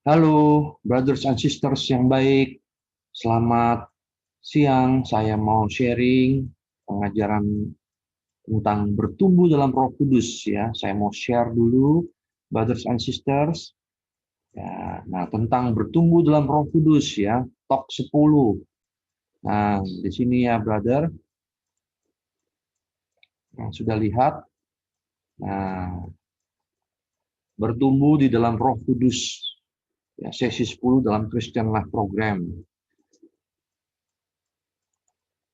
Halo, brothers and sisters yang baik. Selamat siang. Saya mau sharing pengajaran tentang bertumbuh dalam Roh Kudus ya. Saya mau share dulu, brothers and sisters. Ya, nah, tentang bertumbuh dalam Roh Kudus ya, talk 10. Nah, di sini ya, brother. Nah, sudah lihat. Nah, bertumbuh di dalam Roh Kudus. Ya, sesi 10 dalam Christian Life Program.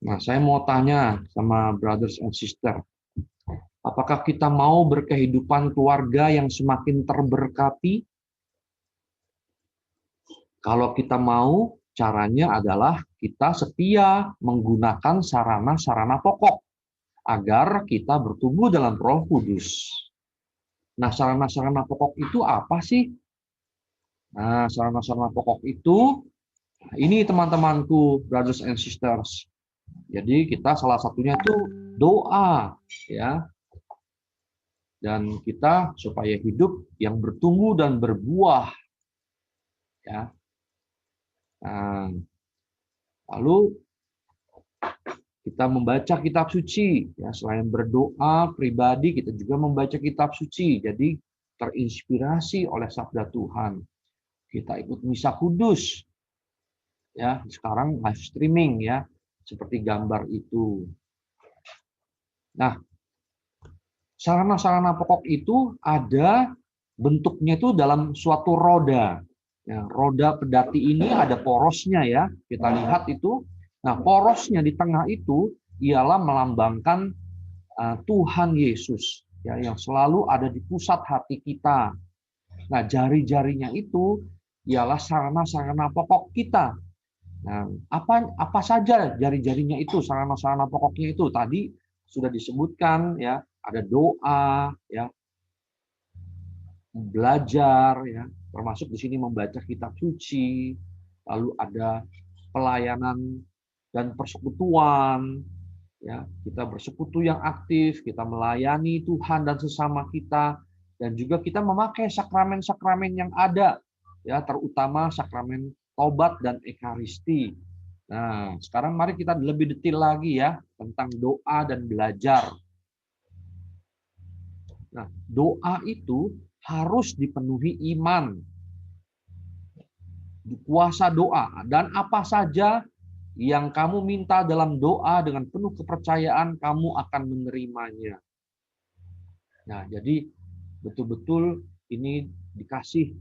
Nah, saya mau tanya sama brothers and sisters. Apakah kita mau berkehidupan keluarga yang semakin terberkati? Kalau kita mau, caranya adalah kita setia menggunakan sarana-sarana pokok agar kita bertumbuh dalam Roh Kudus. Nah, sarana-sarana pokok itu apa sih? Nah, sarana-sarana pokok itu ini teman-temanku, brothers and sisters. Jadi kita salah satunya itu doa, ya. Dan kita supaya hidup yang bertumbuh dan berbuah, ya. Nah, lalu kita membaca kitab suci, ya. Selain berdoa pribadi, kita juga membaca kitab suci. Jadi terinspirasi oleh sabda Tuhan. Kita ikut misa kudus, ya. Sekarang live streaming, ya, seperti gambar itu. Nah, sarana-sarana pokok itu ada bentuknya itu dalam suatu roda. Ya, roda pedati ini ada porosnya, ya. Kita lihat itu. Nah, porosnya di tengah itu ialah melambangkan Tuhan Yesus, ya, yang selalu ada di pusat hati kita. Nah, jari-jarinya itu ialah sarana-sarana pokok kita. Nah, apa saja jari-jarinya itu, sarana-sarana pokoknya itu tadi sudah disebutkan, ya. Ada doa, ya, belajar, ya, termasuk di sini membaca kitab suci, lalu ada pelayanan dan persekutuan, ya, kita bersekutu yang aktif, kita melayani Tuhan dan sesama kita, dan juga kita memakai sakramen-sakramen yang ada, ya, terutama sakramen tobat dan ekaristi. Nah, sekarang mari kita lebih detail lagi, ya, tentang doa dan belajar. Nah, doa itu harus dipenuhi iman, kuasa doa, dan apa saja yang kamu minta dalam doa dengan penuh kepercayaan, kamu akan menerimanya. Nah, jadi betul-betul ini dikasih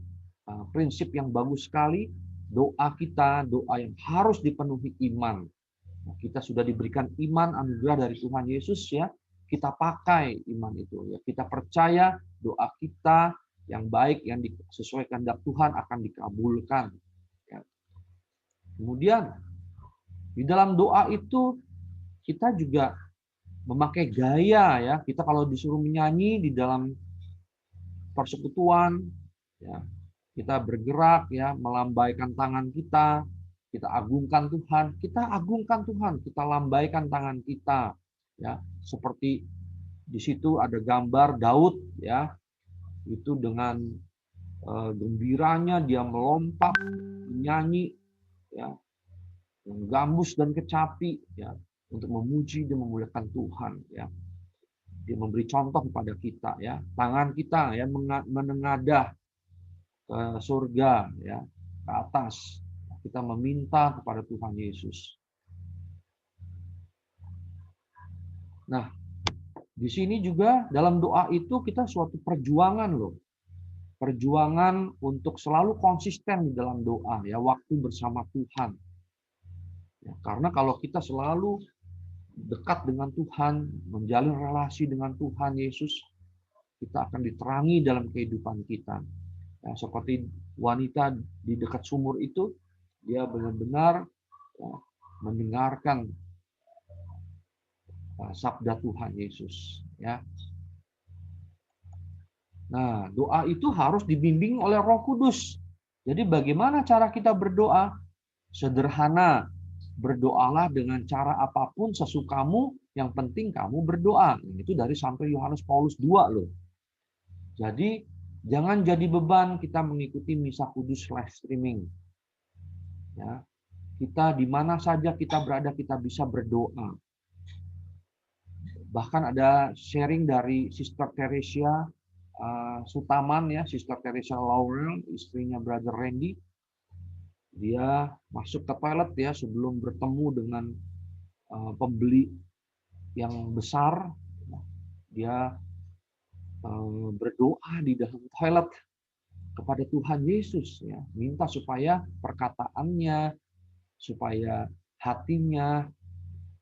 prinsip yang bagus sekali. Doa kita, doa yang harus dipenuhi iman. Nah, kita sudah diberikan iman anugerah dari Tuhan Yesus, ya. Kita pakai iman itu, ya. Kita percaya doa kita yang baik, yang sesuai kehendak Tuhan akan dikabulkan. Ya. Kemudian di dalam doa itu kita juga memakai gaya, ya. Kita kalau disuruh menyanyi di dalam persekutuan, ya, kita bergerak, ya, melambaikan tangan kita agungkan Tuhan, kita lambaikan tangan kita, ya, seperti di situ ada gambar Daud, ya, itu dengan gembiranya dia melompat, menyanyi, ya, gambus dan kecapi, ya, untuk memuji dan memuliakan Tuhan, ya. Dia memberi contoh kepada kita, ya, tangan kita, ya, menengadah ke surga, ya, ke atas. Kita meminta kepada Tuhan Yesus. Nah, di sini juga dalam doa itu kita suatu perjuangan loh. Perjuangan untuk selalu konsisten di dalam doa, ya, waktu bersama Tuhan. Ya, karena kalau kita selalu dekat dengan Tuhan, menjalin relasi dengan Tuhan Yesus, kita akan diterangi dalam kehidupan kita. Ya, seperti wanita di dekat sumur itu, dia benar-benar, ya, mendengarkan sabda Tuhan Yesus, ya. Nah, doa itu harus dibimbing oleh Roh Kudus. Jadi bagaimana cara kita berdoa? Sederhana, berdoalah dengan cara apapun sesukamu, yang penting kamu berdoa. Itu dari sampai Yohanes Paulus 2 loh. Jadi Jangan jadi beban kita mengikuti misa kudus live streaming. Ya, kita di mana saja kita berada, kita bisa berdoa. Bahkan ada sharing dari Sister Teresia Sutaman, ya, Sister Teresia Laurel, istrinya Brother Randy. Dia masuk ke toilet ya sebelum bertemu dengan pembeli yang besar. Dia berdoa di dalam toilet kepada Tuhan Yesus, ya, minta supaya perkataannya, supaya hatinya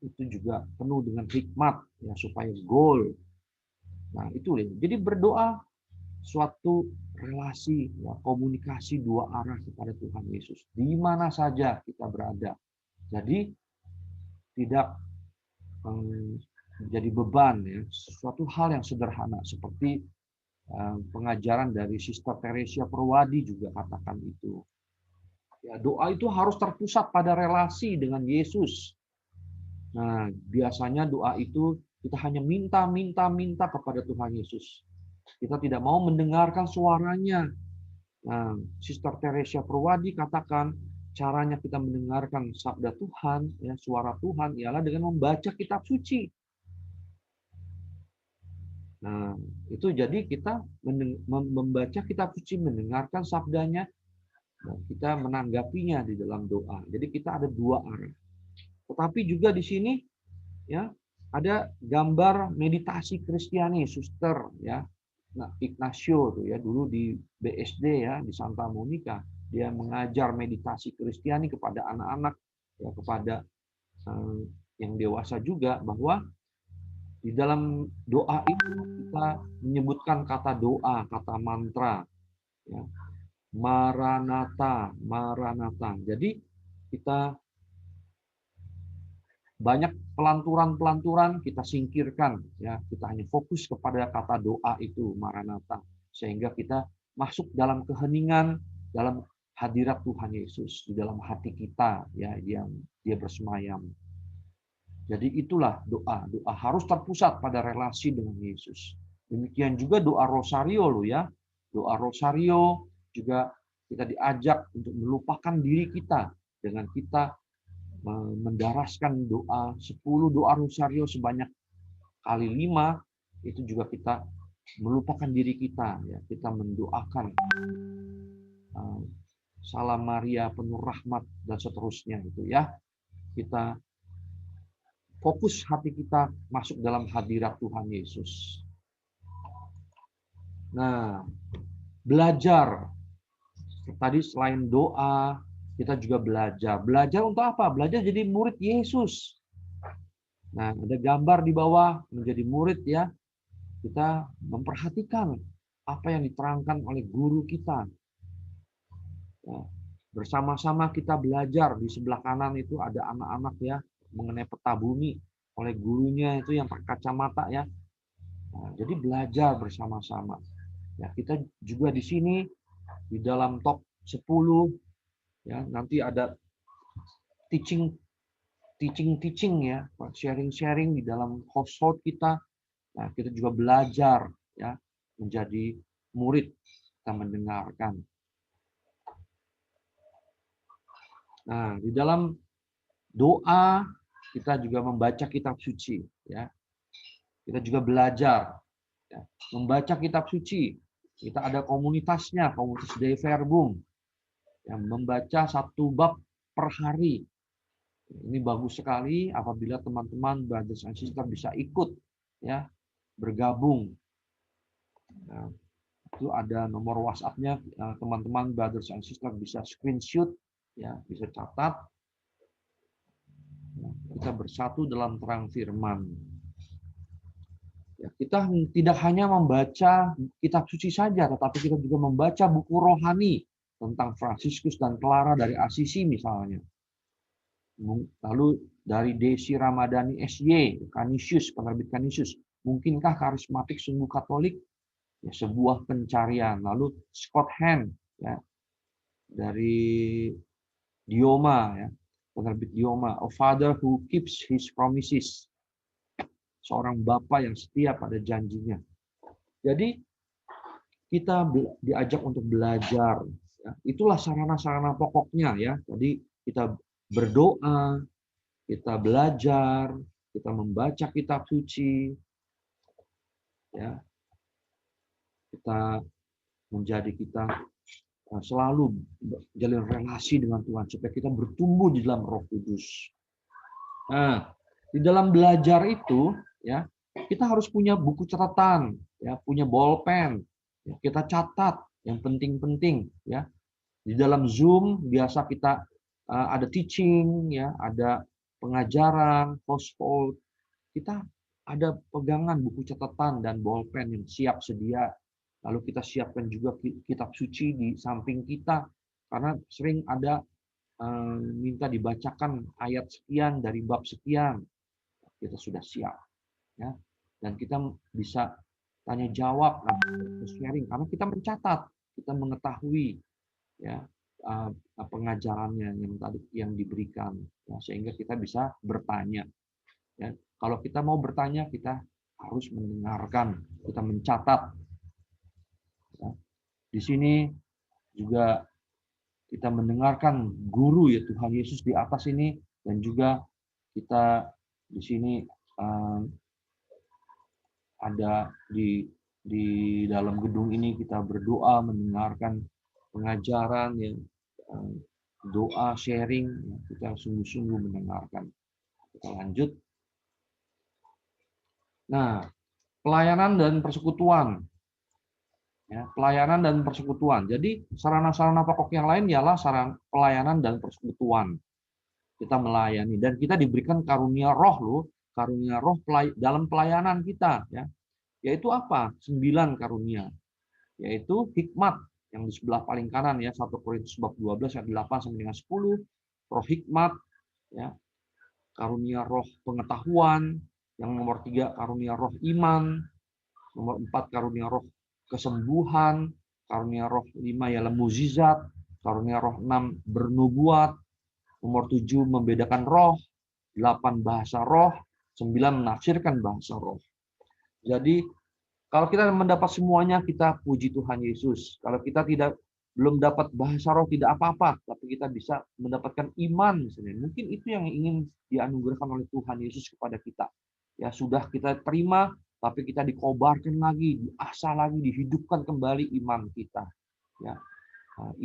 itu juga penuh dengan hikmat, ya, supaya goal. Nah, itu ya. Jadi berdoa suatu relasi, ya, komunikasi dua arah kepada Tuhan Yesus di mana saja kita berada. Jadi tidak menjadi beban, ya, suatu hal yang sederhana seperti pengajaran dari Sister Teresia Purwadi juga katakan itu. Ya, doa itu harus terpusat pada relasi dengan Yesus. Nah, biasanya doa itu kita hanya minta kepada Tuhan Yesus. Kita tidak mau mendengarkan suaranya. Nah, Sister Teresia Purwadi katakan caranya kita mendengarkan sabda Tuhan, ya, suara Tuhan ialah dengan membaca kitab suci. Nah, itu jadi kita membaca kitab suci, mendengarkan sabdanya, dan kita menanggapinya di dalam doa. Jadi kita ada dua arah. Tetapi juga di sini, ya, ada gambar meditasi Kristiani, Suster, ya, nah, Ignacio tuh, ya, dulu di BSD, ya, di Santa Monica, dia mengajar meditasi Kristiani kepada anak-anak, ya, kepada yang dewasa juga, bahwa di dalam doa itu kita menyebutkan kata doa, kata mantra, ya. Maranatha, Maranatha. Jadi kita banyak pelanturan-pelanturan kita singkirkan, ya. Kita hanya fokus kepada kata doa itu, Maranatha, sehingga kita masuk dalam keheningan, dalam hadirat Tuhan Yesus di dalam hati kita, ya, yang dia bersemayam. Jadi itulah doa. Doa harus terpusat pada relasi dengan Yesus. Demikian juga doa rosario loh, ya. Doa rosario juga kita diajak untuk melupakan diri kita dengan kita mendaraskan doa 10 doa rosario sebanyak kali 5, itu juga kita melupakan diri kita, ya. Kita mendoakan Salam Maria penuh rahmat dan seterusnya itu, ya. Kita fokus hati kita masuk dalam hadirat Tuhan Yesus. Nah, belajar. Tadi selain doa, kita juga belajar. Belajar untuk apa? Belajar jadi murid Yesus. Nah, ada gambar di bawah menjadi murid, ya. Kita memperhatikan apa yang diterangkan oleh guru kita. Ya, bersama-sama kita belajar. Di sebelah kanan itu ada anak-anak, ya, mengenai peta bumi oleh gurunya itu yang pakai kacamata, ya. Nah, jadi belajar bersama-sama. Ya, kita juga di sini di dalam top 10, ya, nanti ada teaching, ya, sharing di dalam household kita. Nah, kita juga belajar, ya, menjadi murid, kita mendengarkan. Nah, di dalam doa kita juga membaca kitab suci, ya. Kita juga belajar, ya, membaca kitab suci. Kita ada komunitasnya, komunitas Dei Verbum, yang membaca 1 bab per hari. Ini bagus sekali apabila teman-teman brothers and sisters bisa ikut, ya, bergabung. Nah, itu ada nomor WhatsApp-nya, teman-teman brothers and sisters bisa screenshot, ya, bisa catat. Kita bersatu dalam terang firman. Ya, kita tidak hanya membaca kitab suci saja, tetapi kita juga membaca buku rohani tentang Fransiskus dan Clara dari Assisi misalnya. Lalu dari Desi Ramadhani SY, Canisius, penerbit Canisius, mungkinkah karismatik sungguh Katolik? Ya, sebuah pencarian. Lalu Scott Hahn, ya, dari Dioma, ya, penerbit Dioma, A Father Who Keeps His Promises, seorang bapa yang setia pada janjinya. Jadi kita diajak untuk belajar. Ya. Itulah sarana-sarana pokoknya ya. Tadi kita berdoa, kita belajar, kita membaca kitab suci, ya. Kita selalu jalin relasi dengan Tuhan supaya kita bertumbuh di dalam Roh Kudus. Nah, di dalam belajar itu ya, kita harus punya buku catatan, ya, punya bolpen, ya, kita catat yang penting-penting ya. Di dalam Zoom biasa kita ada teaching ya, ada pengajaran, household. Kita ada pegangan buku catatan dan bolpen yang siap sedia. Lalu kita siapkan juga kitab suci di samping kita, karena sering ada minta dibacakan ayat sekian dari bab sekian. Kita sudah siap, ya. Dan kita bisa tanya jawab, sharing, karena kita mencatat, kita mengetahui, ya, pengajarannya yang diberikan, ya, sehingga kita bisa bertanya. Ya. Kalau kita mau bertanya, kita harus mendengarkan, kita mencatat. Ya. Di sini juga kita mendengarkan guru ya Tuhan Yesus di atas ini, dan juga kita di sini ada di dalam gedung ini kita berdoa mendengarkan pengajaran yang doa sharing, kita sungguh-sungguh mendengarkan. Kita lanjut. Nah, pelayanan dan persekutuan. Ya, pelayanan dan persekutuan. Jadi sarana-sarana pokok yang lain ialah sarana pelayanan dan persekutuan. Kita melayani dan kita diberikan karunia roh loh, karunia roh dalam pelayanan kita ya. Yaitu apa? 9 karunia. Yaitu hikmat yang di sebelah paling kanan ya, 1 Korintus bab 12 ayat 8 sampai dengan 10, roh hikmat ya. Karunia roh pengetahuan, yang nomor 3 karunia roh iman, nomor 4 karunia roh kesembuhan, karunia roh 5 ialah mukjizat, karunia roh 6 bernubuat, nomor 7 membedakan roh, 8 bahasa roh, 9 menafsirkan bahasa roh. Jadi kalau kita mendapat semuanya, kita puji Tuhan Yesus. Kalau kita belum dapat bahasa roh, tidak apa-apa, tapi kita bisa mendapatkan iman misalnya. Mungkin itu yang ingin dianugerahkan oleh Tuhan Yesus kepada kita. Ya sudah kita terima, tapi kita dikobarkan lagi, diasah lagi, dihidupkan kembali iman kita. Ya,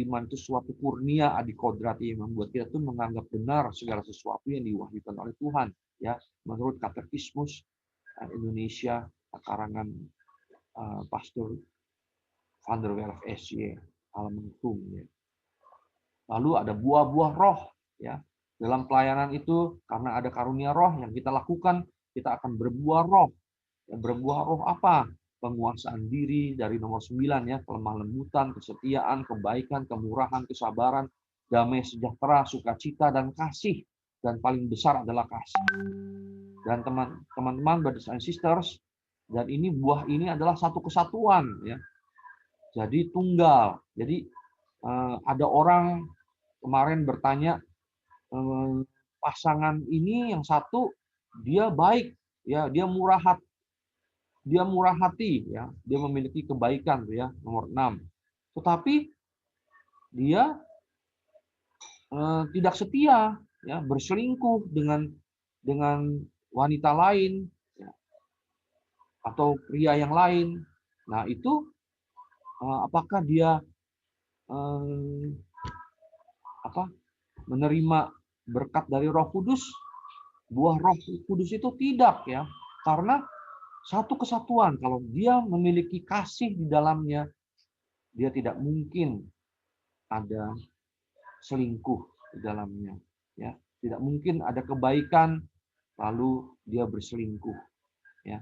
iman itu suatu kurnia adikodrati yang membuat kita tuh menganggap benar segala sesuatu yang diwahyukan oleh Tuhan. Ya, menurut Katekismus Indonesia karangan Pastor Van der Werf SJ Almentum. Ya. Lalu ada buah-buah roh. Ya, dalam pelayanan itu karena ada karunia roh yang kita lakukan, kita akan berbuah roh. Ya, berbuah roh apa? Penguasaan diri dari nomor 9 ya, kelemah lembutan, kesetiaan, kebaikan, kemurahan, kesabaran, damai sejahtera, sukacita dan kasih. Dan paling besar adalah kasih. Dan teman-teman, brothers and sisters, dan ini buah ini adalah satu kesatuan ya. Jadi tunggal. Jadi ada orang kemarin bertanya, pasangan ini yang satu dia baik ya, dia murah hati ya, dia memiliki kebaikan ya, nomor 6. Tetapi dia tidak setia ya, berselingkuh dengan wanita lain ya, atau pria yang lain. Nah, itu apakah dia menerima berkat dari Roh Kudus? Buah Roh Kudus itu tidak ya, karena satu kesatuan. Kalau dia memiliki kasih di dalamnya, dia tidak mungkin ada selingkuh di dalamnya. Ya, tidak mungkin ada kebaikan lalu dia berselingkuh. Ya,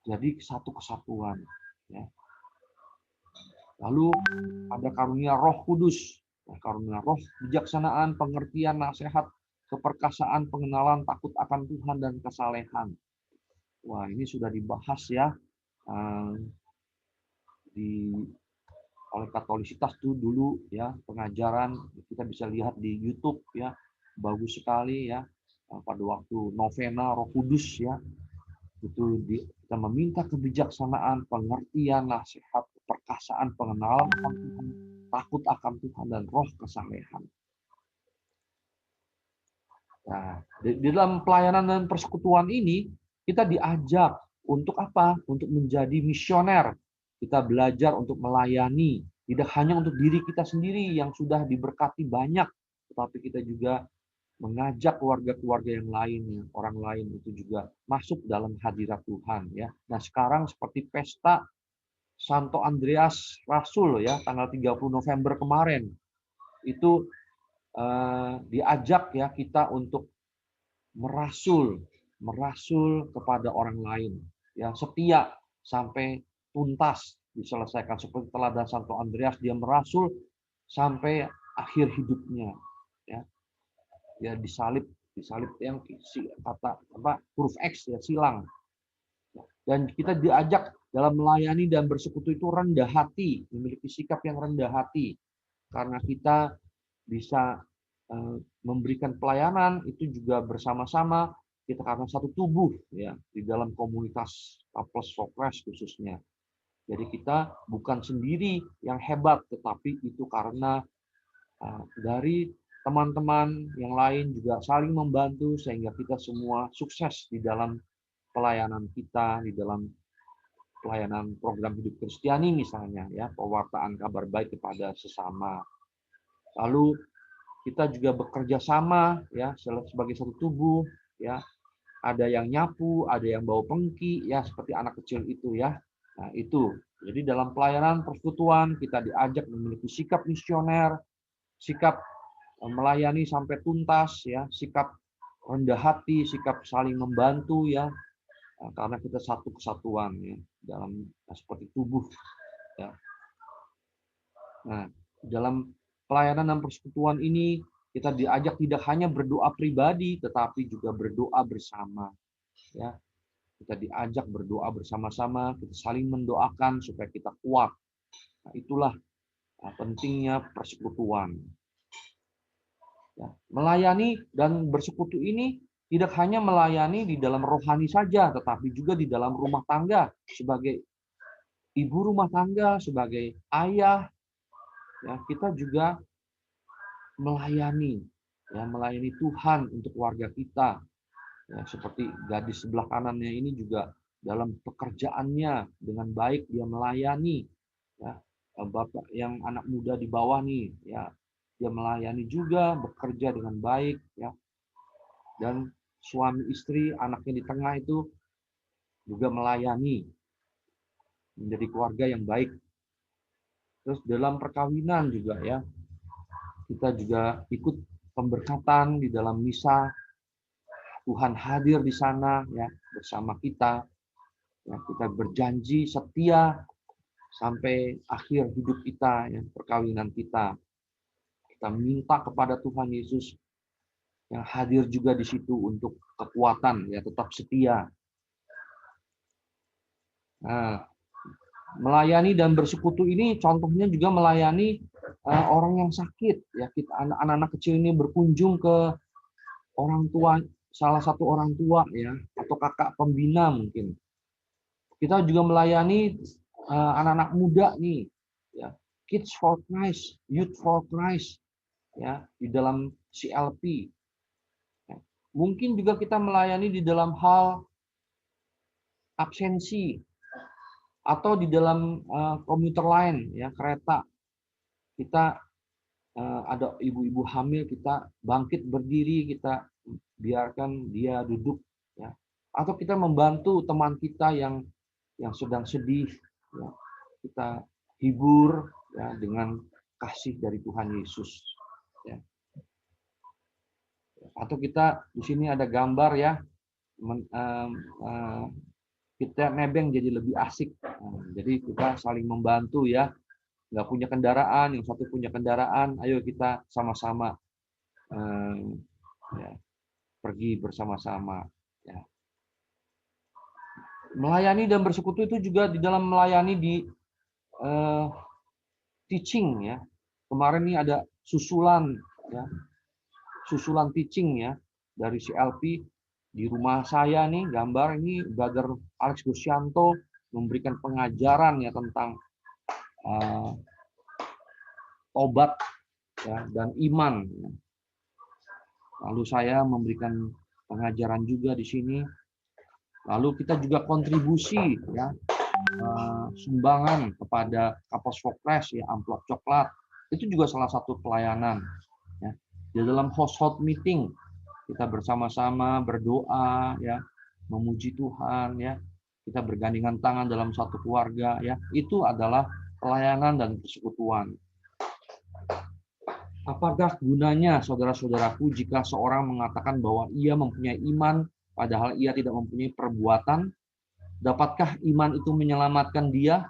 jadi satu kesatuan. Ya. Lalu ada karunia Roh Kudus, karunia Roh bijaksanaan, pengertian, nasihat, keperkasaan, pengenalan, takut akan Tuhan dan kesalehan. Wah, ini sudah dibahas ya oleh Katolisitas tuh dulu ya, pengajaran kita bisa lihat di YouTube ya, bagus sekali ya, pada waktu novena Roh Kudus ya, itu kita meminta kebijaksanaan, pengertian, nasihat, keperkasaan pengenalan akan Tuhan, takut akan Tuhan, dan roh kesalehan. Nah, di dalam pelayanan dan persekutuan ini, kita diajak untuk apa? Untuk menjadi misioner. Kita belajar untuk melayani, tidak hanya untuk diri kita sendiri yang sudah diberkati banyak, tetapi kita juga mengajak keluarga-keluarga yang lain, orang lain itu juga masuk dalam hadirat Tuhan, ya. Nah, sekarang seperti pesta Santo Andreas Rasul, ya, tanggal 30 November kemarin, itu diajak, ya, kita untuk merasul kepada orang lain, ya, setia sampai tuntas diselesaikan. Seperti teladan Santo Andreas, dia merasul sampai akhir hidupnya, ya. Ya, disalib yang kata huruf X, ya, silang. Dan kita diajak dalam melayani dan bersekutu itu rendah hati, memiliki sikap yang rendah hati, karena kita bisa memberikan pelayanan itu juga bersama-sama, kita karena satu tubuh, ya, di dalam komunitas Apostles for Christ khususnya. Jadi kita bukan sendiri yang hebat, tetapi itu karena dari teman-teman yang lain juga saling membantu sehingga kita semua sukses di dalam pelayanan kita, di dalam pelayanan program hidup Kristiani misalnya, ya, pewartaan kabar baik kepada sesama. Lalu kita juga bekerja sama, ya, sebagai satu tubuh, ya. Ada yang nyapu, ada yang bawa pengki, ya, seperti anak kecil itu, ya. Nah, itu. Jadi dalam pelayanan persekutuan kita diajak memiliki sikap misioner, sikap melayani sampai tuntas, ya, sikap rendah hati, sikap saling membantu, ya, karena kita satu kesatuan, ya, dalam seperti tubuh, ya. Nah, dalam pelayanan dan persekutuan ini kita diajak tidak hanya berdoa pribadi, tetapi juga berdoa bersama, ya. Kita diajak berdoa bersama-sama, kita saling mendoakan supaya kita kuat. Nah, itulah pentingnya persekutuan. Ya, melayani dan bersekutu ini tidak hanya melayani di dalam rohani saja, tetapi juga di dalam rumah tangga, sebagai ibu rumah tangga, sebagai ayah, ya, kita juga melayani, ya, melayani Tuhan untuk keluarga kita. Ya, seperti gadis sebelah kanannya ini juga dalam pekerjaannya dengan baik dia melayani, ya. Bapak yang anak muda di bawah nih, ya, dia melayani juga, bekerja dengan baik, ya. Dan suami istri, anaknya di tengah itu juga melayani, menjadi keluarga yang baik. Terus dalam perkawinan juga, ya, kita juga ikut pemberkatan di dalam misa. Tuhan hadir di sana, ya, bersama kita. Ya, kita berjanji setia sampai akhir hidup kita, ya, perkawinan kita. Kita minta kepada Tuhan Yesus yang hadir juga di situ untuk kekuatan, ya, tetap setia. Nah, melayani dan bersekutu ini contohnya juga melayani orang yang sakit, ya. Kita anak-anak kecil ini berkunjung ke orang tua, salah satu orang tua, ya, atau kakak pembina mungkin. Kita juga melayani anak-anak muda nih, ya, Kids for Christ, Youth for Christ, ya, di dalam CLP. Ya. Mungkin juga kita melayani di dalam hal absensi atau di dalam komuter lain, ya, kereta. Kita ada ibu-ibu hamil, kita bangkit berdiri, kita biarkan dia duduk, ya. Atau kita membantu teman kita yang sedang sedih, ya. Kita hibur, ya, dengan kasih dari Tuhan Yesus, ya. Atau kita di sini ada gambar, ya, kita nebeng jadi lebih asik. Jadi kita saling membantu, ya. Nggak punya kendaraan, yang satu punya kendaraan, ayo kita sama-sama ya, pergi bersama-sama, ya. Melayani dan bersekutu itu juga di dalam melayani di teaching, ya. Kemarin ini ada susulan, ya, susulan teaching, ya, dari CLP di rumah saya nih, gambar ini Brother Alex Gusyanto memberikan pengajaran, ya, tentang tobat ya, dan iman. Lalu saya memberikan pengajaran juga di sini. Lalu kita juga kontribusi ya, sumbangan kepada Kapos Vokres ya, amplop coklat. Itu juga salah satu pelayanan ya. Di dalam host meeting kita bersama-sama berdoa ya, memuji Tuhan ya. Kita bergandengan tangan dalam satu keluarga ya. Itu adalah pelayanan dan persekutuan. Apakah gunanya saudara-saudaraku jika seorang mengatakan bahwa ia mempunyai iman padahal ia tidak mempunyai perbuatan? Dapatkah iman itu menyelamatkan dia?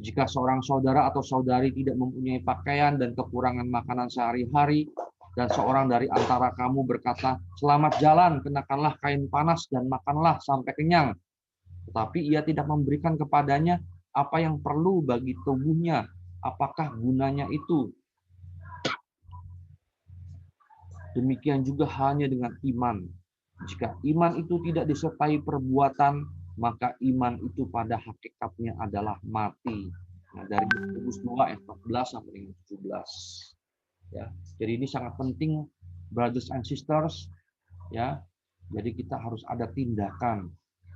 Jika seorang saudara atau saudari tidak mempunyai pakaian dan kekurangan makanan sehari-hari, dan seorang dari antara kamu berkata, "Selamat jalan, kenakanlah kain panas dan makanlah sampai kenyang," tetapi ia tidak memberikan kepadanya apa yang perlu bagi tubuhnya, apakah gunanya itu? Demikian juga hanya dengan iman. Jika iman itu tidak disertai perbuatan, maka iman itu pada hakikatnya adalah mati. Nah, dari Yakobus 2 ayat 14 sampai dengan 17. Ya, jadi ini sangat penting, brothers and sisters. Ya, jadi kita harus ada tindakan.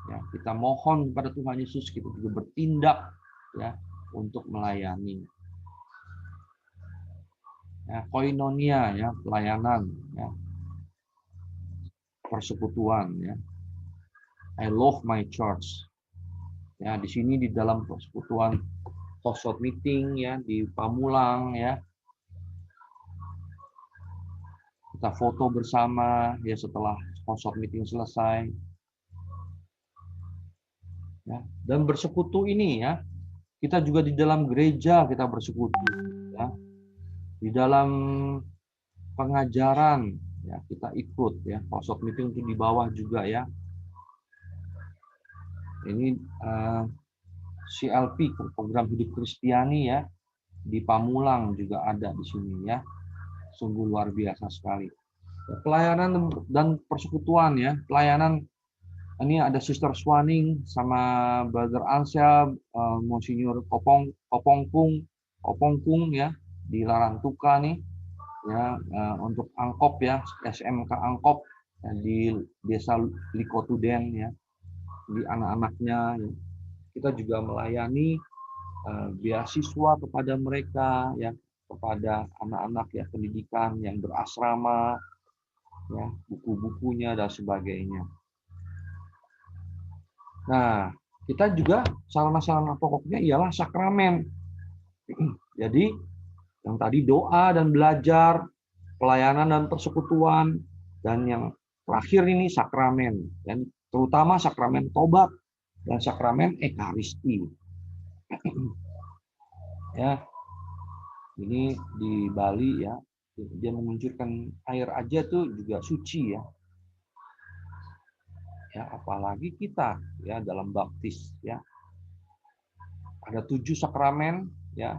Ya, kita mohon kepada Tuhan Yesus, kita juga bertindak ya untuk melayani. Ya, koinonia ya, pelayanan ya, persekutuan ya. I love my church. Ya, di sini di dalam persekutuan host meeting ya di Pamulang ya. Kita foto bersama ya setelah host meeting selesai. Ya, dan bersekutu ini ya. Kita juga di dalam gereja kita bersekutu ya. Di dalam pengajaran ya kita ikut ya. Host meeting itu di bawah juga ya. Ini CLP, program hidup Kristiani ya, di Pamulang juga ada di sini ya. Sungguh luar biasa sekali. Pelayanan dan persekutuan ya, pelayanan ini ada Sister Swaning sama Brother Ansia, Monsinyur Kopongkung ya di Larantuka nih ya, untuk Angkop ya, SMK Angkop ya, di Desa Likotuden ya, di anak-anaknya ya. Kita juga melayani beasiswa kepada mereka ya, kepada anak-anak ya, pendidikan yang berasrama ya, buku-bukunya dan sebagainya. Nah, kita juga sarana-sarana pokoknya ialah sakramen. Jadi yang tadi doa dan belajar, pelayanan dan persekutuan, dan yang terakhir ini sakramen, dan terutama sakramen tobat dan sakramen ekaristi. Ya, ini di Bali ya, dia menguncurkan air aja tuh juga suci ya. Ya, apalagi kita ya dalam baptis ya. Ada 7 sakramen ya.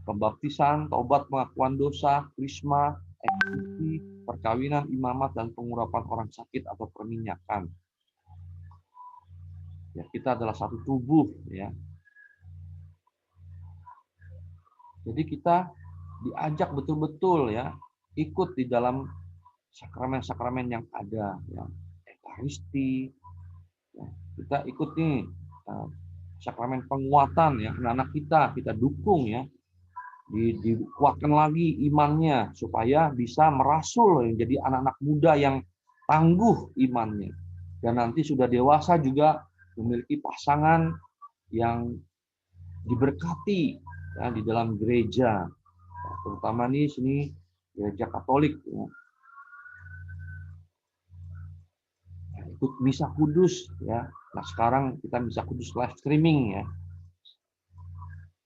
Pembaptisan, taubat, pengakuan dosa, krisma, ekaristi, perkawinan, imamat, dan pengurapan orang sakit atau perminyakan. Ya, kita adalah satu tubuh ya. Jadi kita diajak betul-betul ya ikut di dalam sakramen-sakramen yang ada ya. Ekaristi ya. Kita ikut nih sakramen penguatan ya, anak-anak kita dukung ya. Dikuatkan lagi imannya supaya bisa merasul jadi anak-anak muda yang tangguh imannya, dan nanti sudah dewasa juga memiliki pasangan yang diberkati ya, di dalam gereja, terutama nih sini gereja Katolik ya. Ikut misa kudus ya. Nah, sekarang kita misa kudus live streaming ya.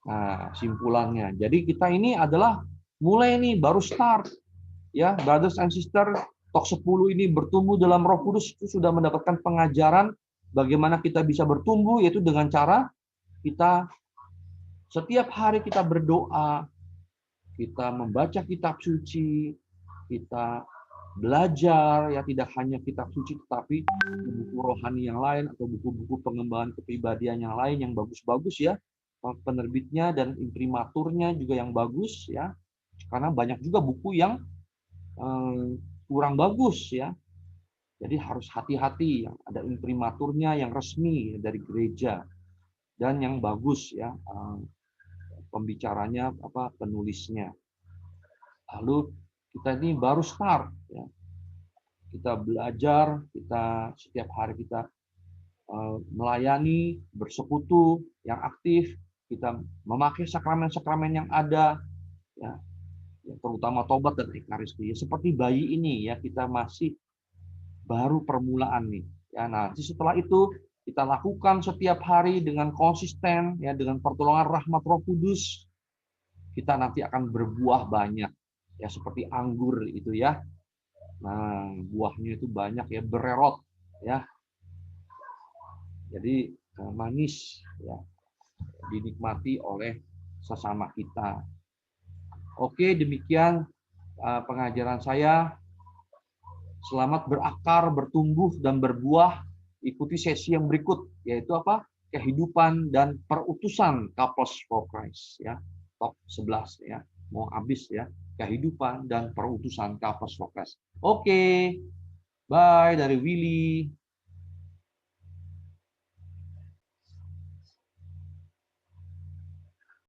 Nah, simpulannya. Jadi kita ini adalah mulai nih baru start. Ya, brothers and sisters, Tok 10 ini bertumbuh dalam Roh Kudus itu sudah mendapatkan pengajaran bagaimana kita bisa bertumbuh, yaitu dengan cara kita setiap hari kita berdoa, kita membaca kitab suci, kita belajar ya, tidak hanya kitab suci tetapi buku rohani yang lain atau buku-buku pengembangan kepribadian yang lain yang bagus-bagus ya. penerbitnya dan imprimaturnya juga yang bagus ya. Karena banyak juga buku yang kurang bagus ya. Jadi harus hati-hati, yang ada imprimaturnya yang resmi dari gereja dan yang bagus ya, pembicaranya penulisnya. Lalu kita ini baru start ya. Kita belajar, kita setiap hari kita melayani, bersekutu yang aktif, kita memakai sakramen-sakramen yang ada ya, terutama tobat dan ekaristi. Seperti bayi ini ya, kita masih baru permulaan nih. Ya, nanti setelah itu kita lakukan setiap hari dengan konsisten ya, dengan pertolongan rahmat Roh Kudus, kita nanti akan berbuah banyak ya, seperti anggur itu ya. Nah, buahnya itu banyak ya, bererot ya. Jadi manis ya, dinikmati oleh sesama kita. Oke, demikian pengajaran saya. Selamat berakar, bertumbuh, dan berbuah. Ikuti sesi yang berikut, yaitu apa? Kehidupan dan perutusan Couples for Christ. Ya, top 11 ya. Mau habis ya. Kehidupan dan perutusan Couples for Christ. Oke, bye dari Willy.